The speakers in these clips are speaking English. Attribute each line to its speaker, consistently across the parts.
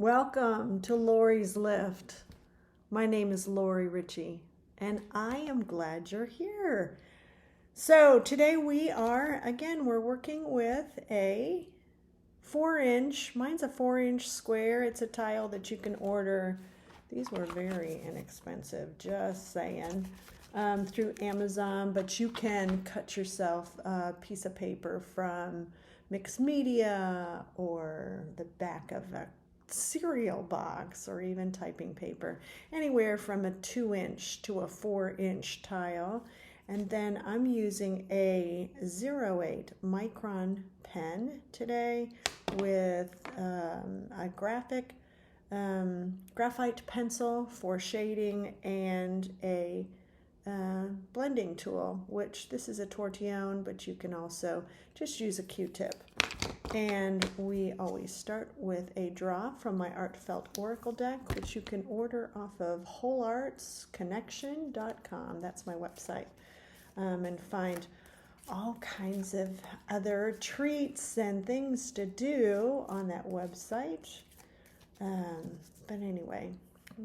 Speaker 1: Welcome to Laurie's Lift. My name is Laurie Ritchie, and I am glad you're here. So today we're working with a 4-inch, mine's a 4-inch square. It's a tile that you can order. These were very inexpensive, just saying, through Amazon, but you can cut yourself a piece of paper from mixed media or the back of a cereal box or even typing paper, anywhere from a 2-inch to a 4-inch tile. And then I'm using a 0.8 micron pen today with a graphite pencil for shading and a blending tool, which this is a tortillon, but you can also just use a Q-tip. And we always start with a draw from my Artfelt Oracle deck, which you can order off of wholeartsconnection.com. That's my website. And find all kinds of other treats and things to do on that website. But anyway,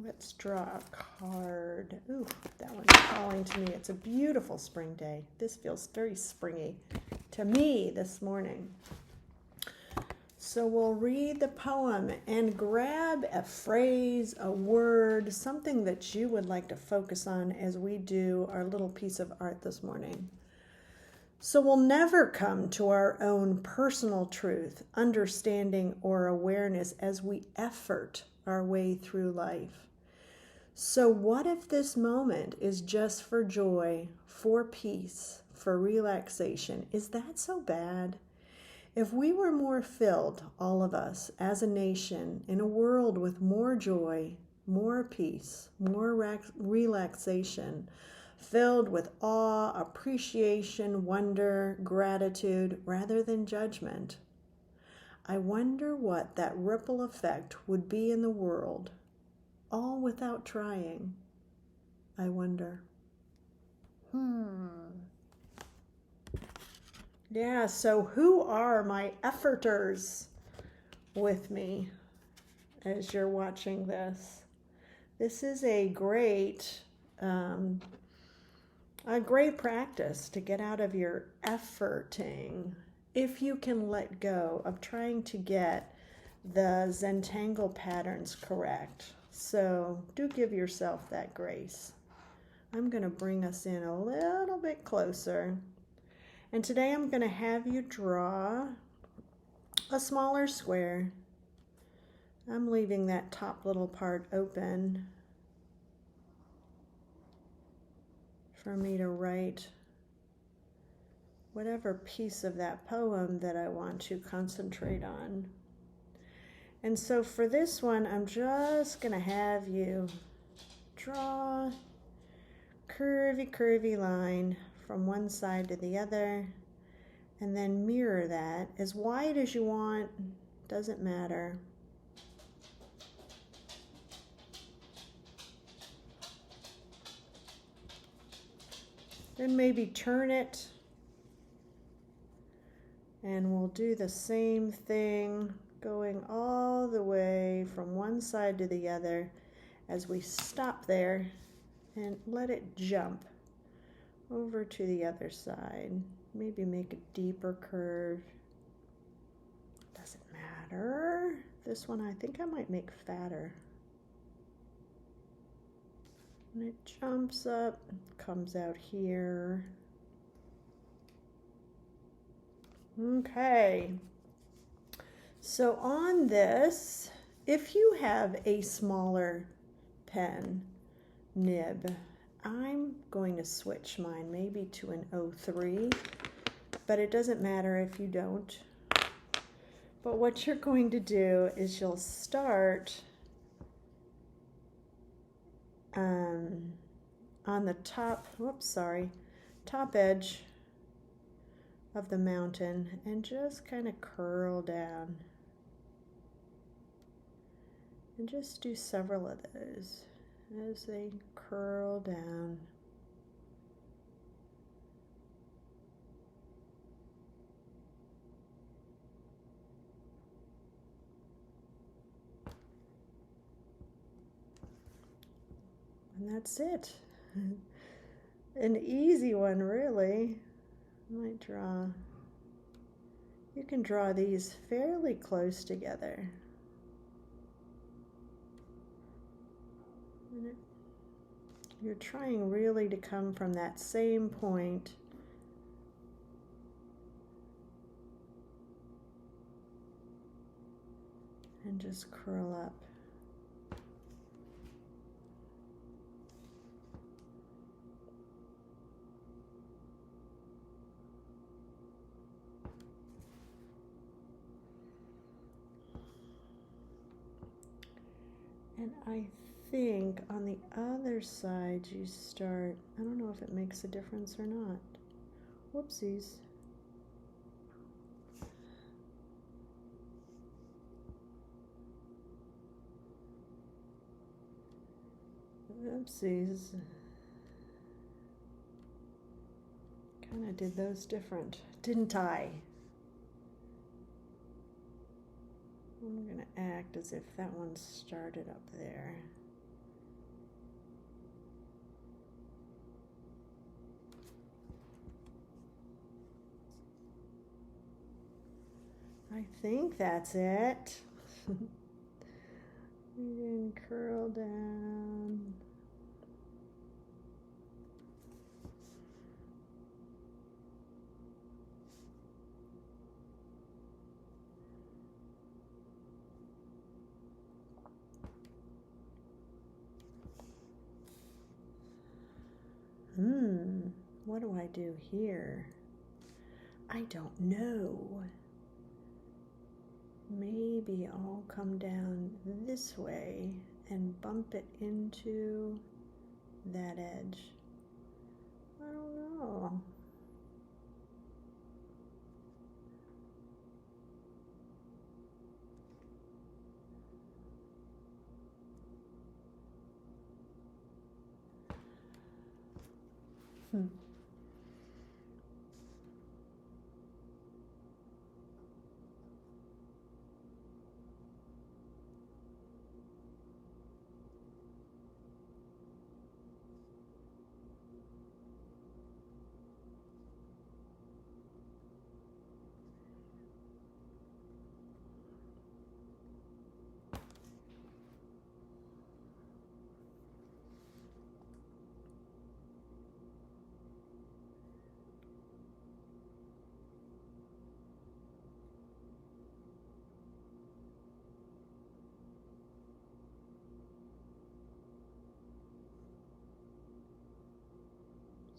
Speaker 1: let's draw a card. Ooh, that one's calling to me. It's a beautiful spring day. This feels very springy to me this morning. So we'll read the poem and grab a phrase, a word, something that you would like to focus on as we do our little piece of art this morning. So we'll never come to our own personal truth, understanding, or awareness as we effort our way through life. So what if this moment is just for joy, for peace, for relaxation? Is that so bad? If we were more filled, all of us, as a nation, in a world with more joy, more peace, more relaxation, filled with awe, appreciation, wonder, gratitude, rather than judgment, I wonder what that ripple effect would be in the world, all without trying. I wonder. Yeah, so who are my efforters with me as you're watching this? This is a great practice to get out of your efforting if you can let go of trying to get the Zentangle patterns correct. So do give yourself that grace. I'm going to bring us in a little bit closer. And today I'm going to have you draw a smaller square. I'm leaving that top little part open for me to write whatever piece of that poem that I want to concentrate on. And so for this one, I'm just going to have you draw curvy line from one side to the other, and then mirror that as wide as you want, doesn't matter. Then maybe turn it, and we'll do the same thing, going all the way from one side to the other as we stop there and let it jump over to the other side. Maybe make a deeper curve. Doesn't matter. This one I think I might make fatter. And it jumps up, comes out here. Okay. So on this, if you have a smaller pen nib, I'm going to switch mine maybe to an 03, but it doesn't matter if you don't. But what you're going to do is you'll start on the top edge of the mountain and just kind of curl down. And just do several of those as they curl down. And that's it. An easy one, really. I might draw. You can draw these fairly close together. You're trying really to come from that same point. And just curl up. And I think on the other side you start, I don't know if it makes a difference or not. Whoopsies. Oopsies. Kind of did those different, didn't I? I'm going to act as if that one started up there. I think that's it. And curl down. What do I do here? I don't know. Maybe I'll come down this way and bump it into that edge. I don't know.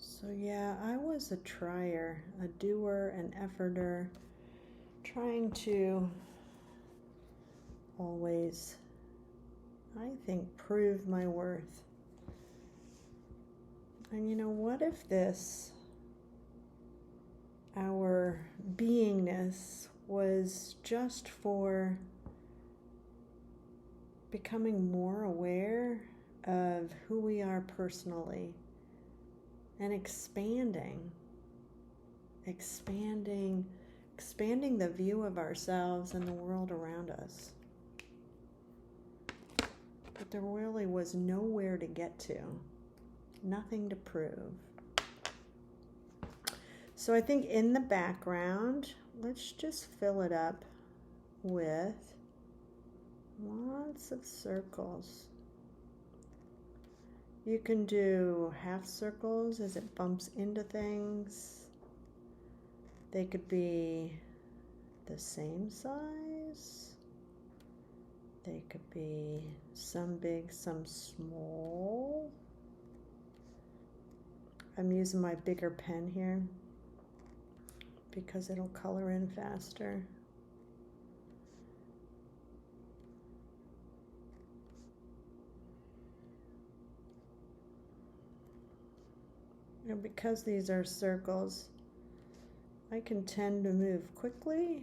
Speaker 1: So yeah, I was a trier, a doer, an efforter, trying to always, I think, prove my worth. And you know, what if this, our beingness, was just for becoming more aware of who we are personally and expanding the view of ourselves and the world around us. But there really was nowhere to get to, nothing to prove. So I think in the background, let's just fill it up with lots of circles. You can do half circles as it bumps into things. They could be the same size. They could be some big, some small. I'm using my bigger pen here because it'll color in faster. And because these are circles, I can tend to move quickly,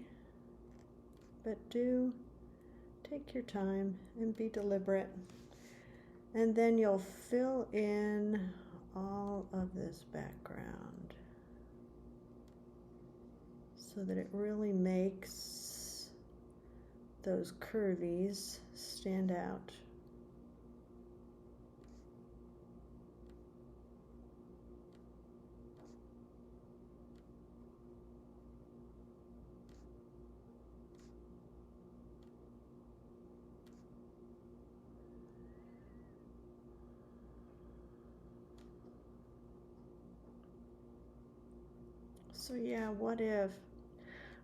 Speaker 1: but do take your time and be deliberate. And then you'll fill in all of this background so that it really makes those curvies stand out. So yeah, what if?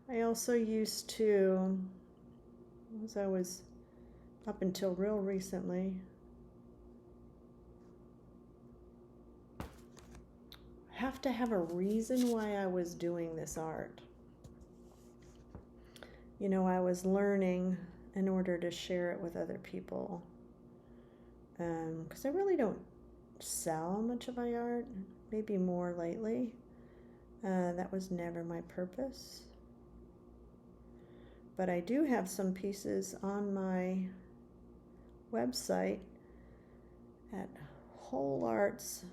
Speaker 1: I also used to, as I was up until real recently, have to have a reason why I was doing this art. You know, I was learning in order to share it with other people. Because I really don't sell much of my art, maybe more lately. That was never my purpose. But I do have some pieces on my website at Whole Arts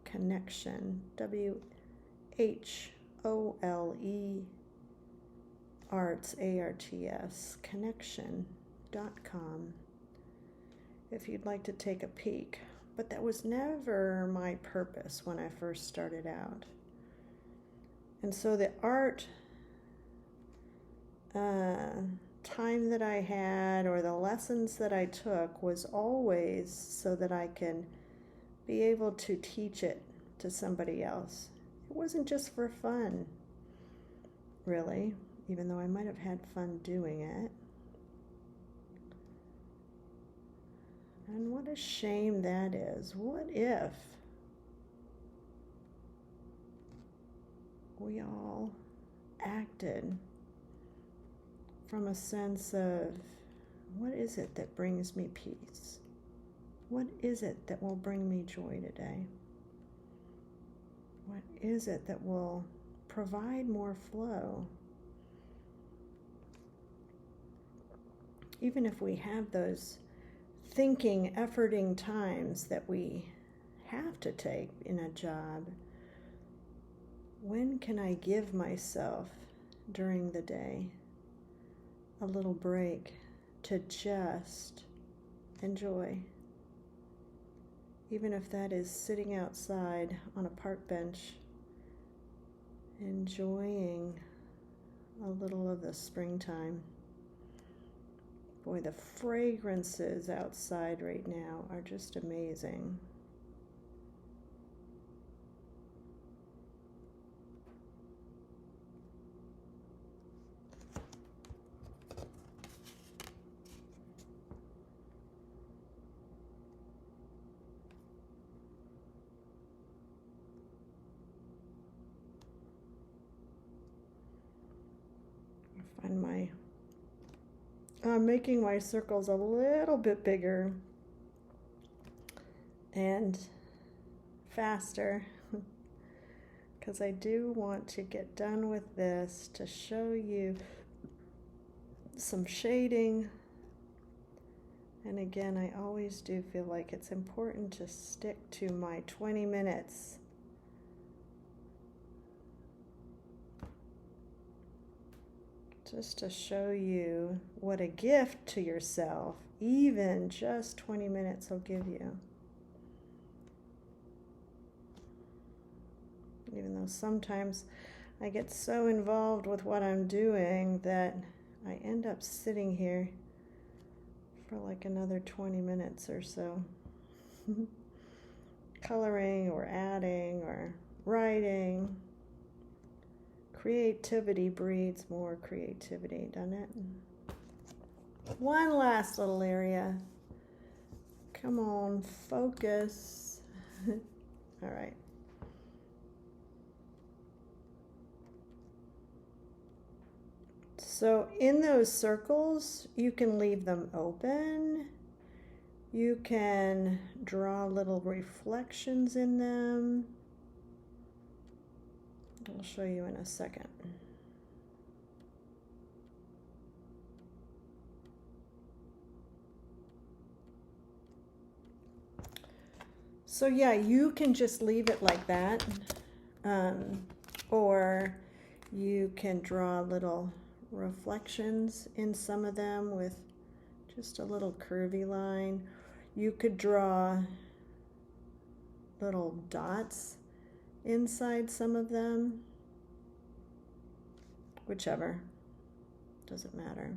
Speaker 1: Connection, WHOLE Arts, ARTS, connection.com, if you'd like to take a peek. But that was never my purpose when I first started out. And so the art time that I had, or the lessons that I took, was always so that I can be able to teach it to somebody else. It wasn't just for fun, really, even though I might have had fun doing it. And what a shame that is. What if we all acted from a sense of, what is it that brings me peace? What is it that will bring me joy today? What is it that will provide more flow? Even if we have those thinking, efforting times that we have to take in a job, when can I give myself during the day a little break to just enjoy? Even if that is sitting outside on a park bench, enjoying a little of the springtime. Boy, the fragrances outside right now are just amazing. I'm making my circles a little bit bigger and faster because I do want to get done with this to show you some shading. And again, I always do feel like it's important to stick to my 20 minutes. Just to show you what a gift to yourself, even just 20 minutes will give you. Even though sometimes I get so involved with what I'm doing that I end up sitting here for like another 20 minutes or so. Coloring or adding or writing. Creativity breeds more creativity, doesn't it? One last little area. Come on, focus. All right. So in those circles, you can leave them open. You can draw little reflections in them. I'll show you in a second. So yeah, you can just leave it like that. Or you can draw little reflections in some of them with just a little curvy line. You could draw little dots inside some of them, whichever, doesn't matter.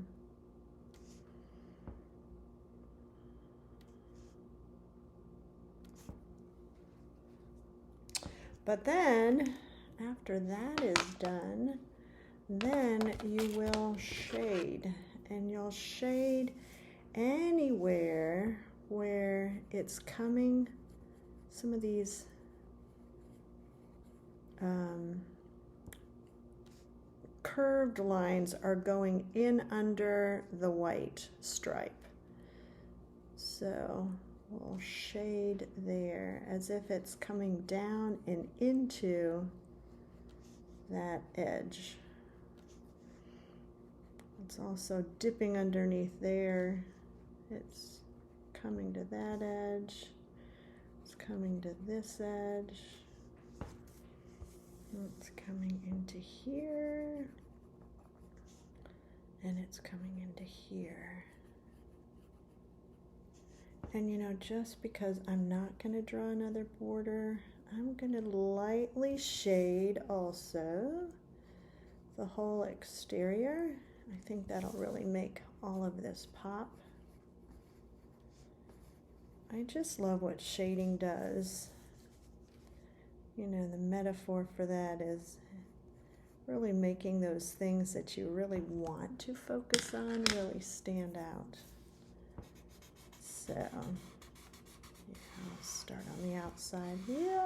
Speaker 1: But then after that is done, then you will shade, and you'll shade anywhere where it's coming. Some of these curved lines are going in under the white stripe. So we'll shade there as if it's coming down and into that edge. It's also dipping underneath there. It's coming to that edge. It's coming to this edge. It's coming into here. And it's coming into here. And you know, just because I'm not going to draw another border, I'm going to lightly shade also the whole exterior. I think that'll really make all of this pop. I just love what shading does. You know, the metaphor for that is really making those things that you really want to focus on really stand out. So, yeah, I'll start on the outside here.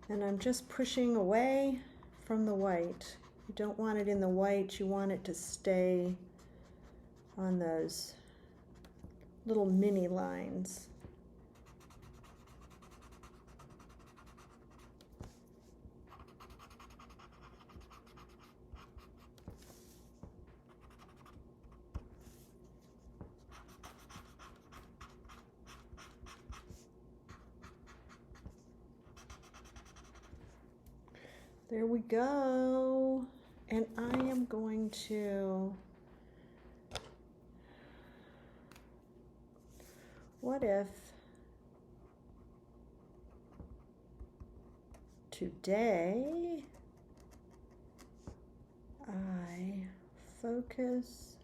Speaker 1: And I'm just pushing away from the white. You don't want it in the white, you want it to stay on those little mini lines. There we go. And I am going to, what if today I focus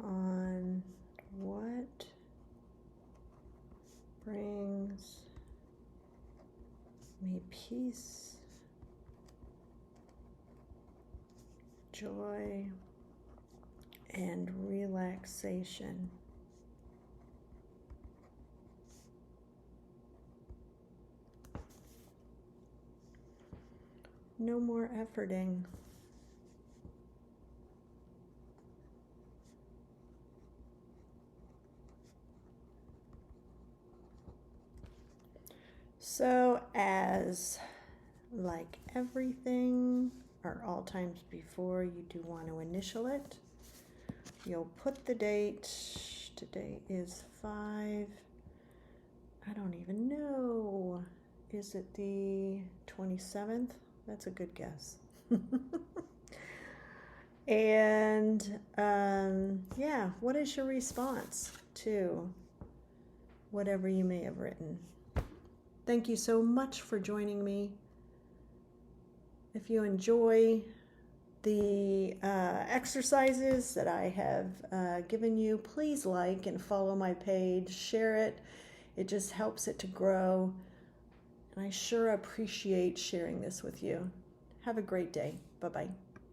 Speaker 1: on what brings me peace, joy, and relaxation. No more efforting. So as like everything, or all times before, you do want to initial it. You'll put the date. Today is 5. I don't even know. Is it the 27th? That's a good guess. And yeah, what is your response to whatever you may have written? Thank you so much for joining me. If you enjoy the exercises that I have given you, please like and follow my page, share it. It just helps it to grow. And I sure appreciate sharing this with you. Have a great day. Bye-bye.